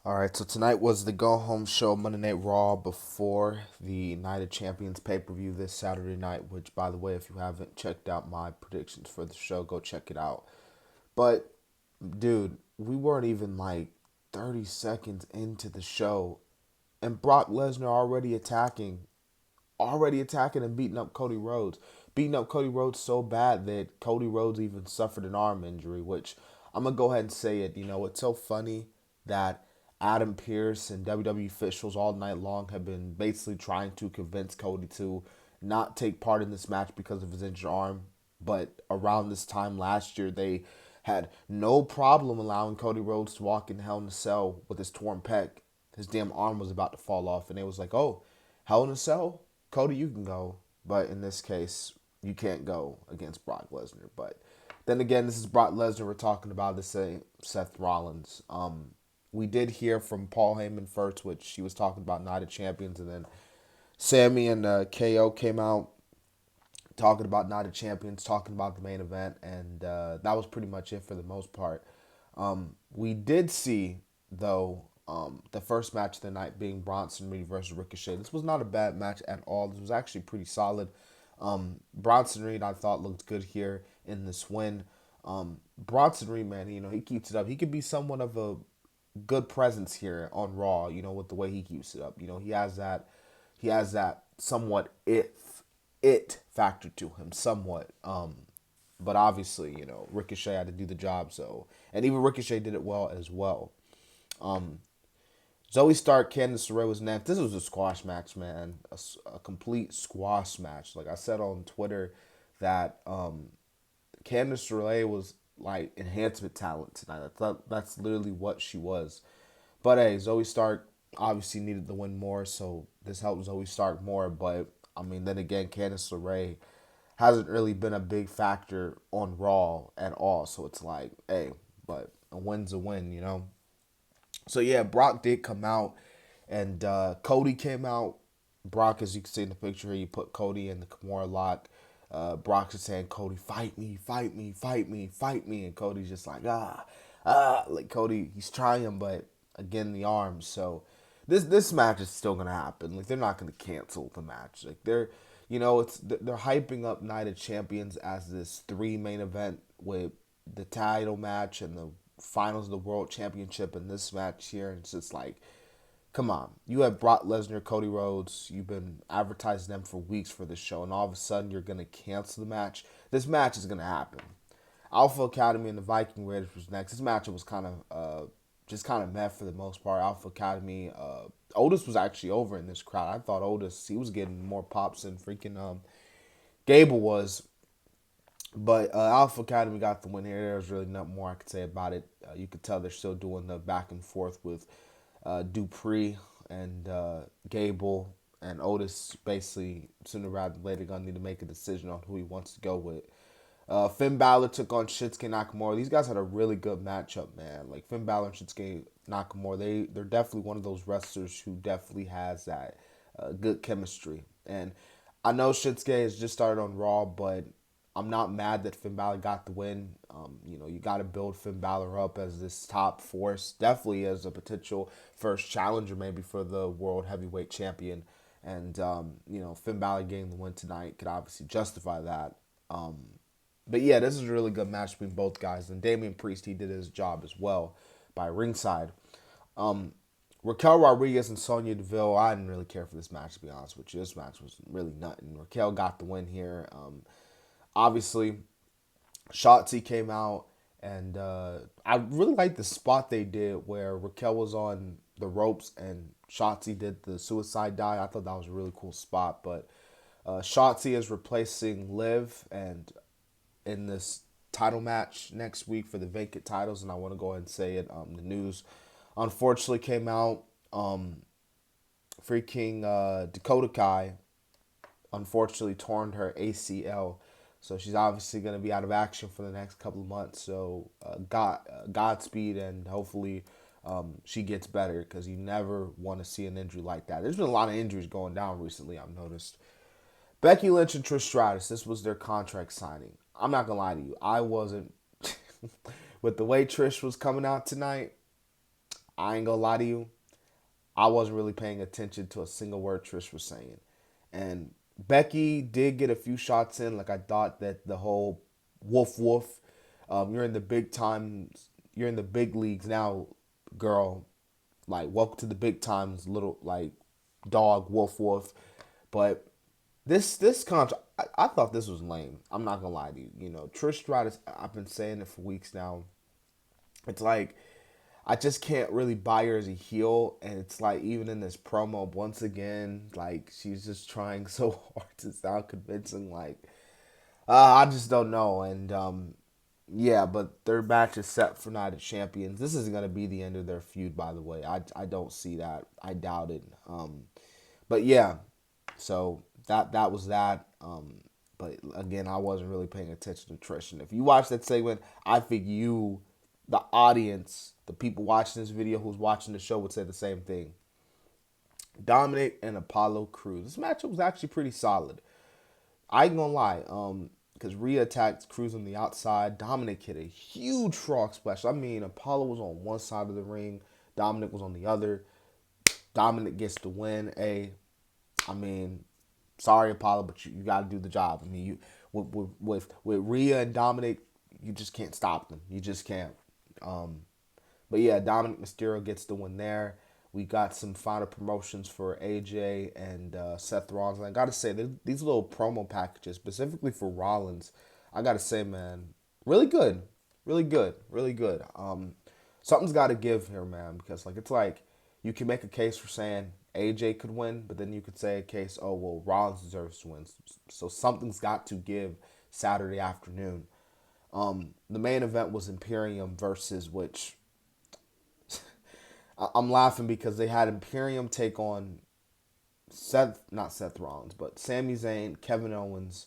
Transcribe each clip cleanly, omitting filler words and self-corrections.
All right, so tonight was the go home show, Monday Night Raw, before the Night of Champions pay per view this Saturday night. Which, by the way, if you haven't checked out my predictions for the show, go check it out. But, dude, we weren't even like 30 seconds into the show, and Brock Lesnar already attacking and beating up Cody Rhodes. Beating up Cody Rhodes so bad that Cody Rhodes even suffered an arm injury, which I'm going to go ahead and say it. It's so funny that Adam Pearce and WWE officials all night long have been basically trying to convince Cody to not take part in this match because of his injured arm. But around this time last year, they had no problem allowing Cody Rhodes to walk in Hell in a Cell with his torn pec. His damn arm was about to fall off, and they was like, "Oh, Hell in a Cell, Cody, you can go." But in this case, you can't go against Brock Lesnar. But then again, this is Brock Lesnar we're talking about. This ain't Seth Rollins. We did hear from Paul Heyman first, which he was talking about Night of Champions, and then Sammy and KO came out talking about Night of Champions, talking about the main event, and that was pretty much it for the most part. We did see, though, the first match of the night being Bronson Reed versus Ricochet. This was not a bad match at all. This was actually pretty solid. Bronson Reed, I thought, looked good here in this win. Bronson Reed, man, he keeps it up. He could be somewhat of a good presence here on Raw, with the way he keeps it up. He has that somewhat it factor to him, somewhat. But obviously, Ricochet had to do the job, and even Ricochet did it well as well. Um, Zoe Stark, Candice LeRae was next. This was a squash match, man, a complete squash match. Like I said on Twitter, that Candice LeRae was like enhancement talent tonight. That's literally what she was. But hey, Zoe Stark obviously needed to win more, so this helped Zoe Stark more. But I mean, then again, Candice LeRae hasn't really been a big factor on Raw at all. So it's like, hey, but a win's a win. So yeah, Brock did come out, and Cody came out. Brock, as you can see in the picture here, you put Cody in the Kimura lock. Brock's just saying, "Cody, fight me, fight me, fight me, fight me," and Cody's just like, like Cody, he's trying, but again, the arms. So this match is still gonna happen. Like they're not gonna cancel the match. Like they're hyping up Night of Champions as this three main event with the title match and the finals of the World Championship and this match here. And it's just like, come on. You have Brock Lesnar, Cody Rhodes. You've been advertising them for weeks for this show, and all of a sudden you're going to cancel the match. This match is going to happen. Alpha Academy and the Viking Raiders was next. This match was kind of just kind of meh for the most part. Alpha Academy, Otis was actually over in this crowd. I thought Otis, he was getting more pops than freaking Gable was. But Alpha Academy got the win here. There's really not more I could say about it. You could tell they're still doing the back and forth with Dupree and Gable and Otis. Basically, sooner rather than later, gonna need to make a decision on who he wants to go with. Finn Balor took on Shinsuke Nakamura. These guys had a really good matchup, man. Like Finn Balor and Shinsuke Nakamura, they're definitely one of those wrestlers who definitely has that good chemistry. And I know Shinsuke has just started on Raw, but I'm not mad that Finn Balor got the win. You got to build Finn Balor up as this top force, definitely as a potential first challenger maybe for the World Heavyweight Champion. And, Finn Balor getting the win tonight could obviously justify that. But yeah, this is a really good match between both guys. And Damian Priest, he did his job as well by ringside. Raquel Rodriguez and Sonya Deville, I didn't really care for this match, to be honest with you. This match was really nothing. Raquel got the win here. Obviously, Shotzi came out, and I really liked the spot they did where Raquel was on the ropes and Shotzi did the suicide dive. I thought that was a really cool spot. But Shotzi is replacing Liv, and in this title match next week for the vacant titles, and I want to go ahead and say it. The news unfortunately came out. Freaking Dakota Kai unfortunately torn her ACL. So she's obviously going to be out of action for the next couple of months. So Godspeed, and hopefully she gets better, because you never want to see an injury like that. There's been a lot of injuries going down recently, I've noticed. Becky Lynch and Trish Stratus, this was their contract signing. I'm not going to lie to you. I wasn't, with the way Trish was coming out tonight, I ain't gonna lie to you, I wasn't really paying attention to a single word Trish was saying. And Becky did get a few shots in. Like I thought that the whole woof woof, you're in the big times, you're in the big leagues now, girl. Like welcome to the big times, little like dog woof woof. But this contract, I thought this was lame. I'm not gonna lie to you. You know, Trish Stratus. I've been saying it for weeks now. It's like I just can't really buy her as a heel, and it's like even in this promo, once again, like she's just trying so hard to sound convincing. Like I just don't know, and yeah, but their match is set for Night of Champions. This isn't gonna be the end of their feud, by the way. I don't see that. I doubt it. But yeah, so that was that. But again, I wasn't really paying attention to Trish. And if you watch that segment, I think you, the audience, the people watching this video who's watching the show would say the same thing. Dominic and Apollo Crews. This matchup was actually pretty solid. I ain't gonna lie, because Rhea attacked Crews on the outside. Dominic hit a huge frog splash. I mean, Apollo was on one side of the ring, Dominic was on the other. Dominic gets the win. I mean, sorry Apollo, but you got to do the job. I mean, you with Rhea and Dominic, you just can't stop them. You just can't. But yeah, Dominic Mysterio gets the win there. We got some final promotions for AJ and Seth Rollins. And I got to say, these little promo packages, specifically for Rollins, I got to say, man, really good. Really good. Really good. Something's got to give here, man, because like it's like you can make a case for saying AJ could win, but then you could say a case, oh, well, Rollins deserves to win. So something's got to give Saturday afternoon. The main event was Imperium versus, which I'm laughing because they had Imperium take on not Seth Rollins, but Sami Zayn, Kevin Owens,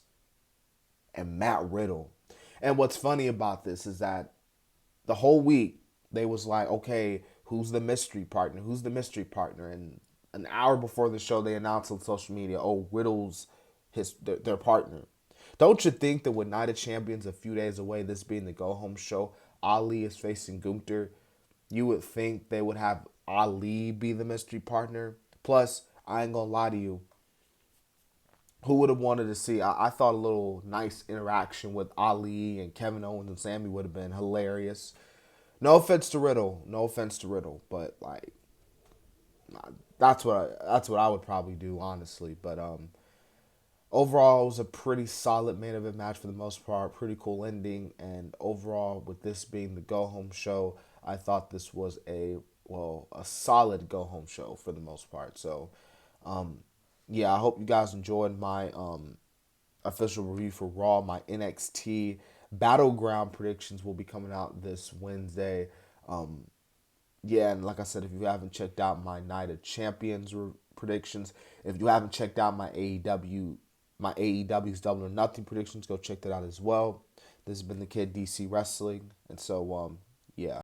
and Matt Riddle. And what's funny about this is that the whole week they was like, okay, who's the mystery partner? Who's the mystery partner? And an hour before the show, they announced on social media, oh, Riddle's their partner. Don't you think that with Night of Champions a few days away, this being the go-home show, Ali is facing Gunther, you would think they would have Ali be the mystery partner? Plus, I ain't gonna lie to you, who would have wanted to see? I thought a little nice interaction with Ali and Kevin Owens and Sammy would have been hilarious. No offense to Riddle, but like that's what I would probably do, honestly. But overall, it was a pretty solid main event match for the most part. Pretty cool ending, and overall, with this being the go home show, I thought this was a solid go home show for the most part. So, yeah, I hope you guys enjoyed my official review for Raw. My NXT Battleground predictions will be coming out this Wednesday. Yeah, and like I said, if you haven't checked out my Night of Champions predictions, if you haven't checked out my AEW's Double or Nothing predictions, go check that out as well. This has been the Kid DC Wrestling, and so yeah.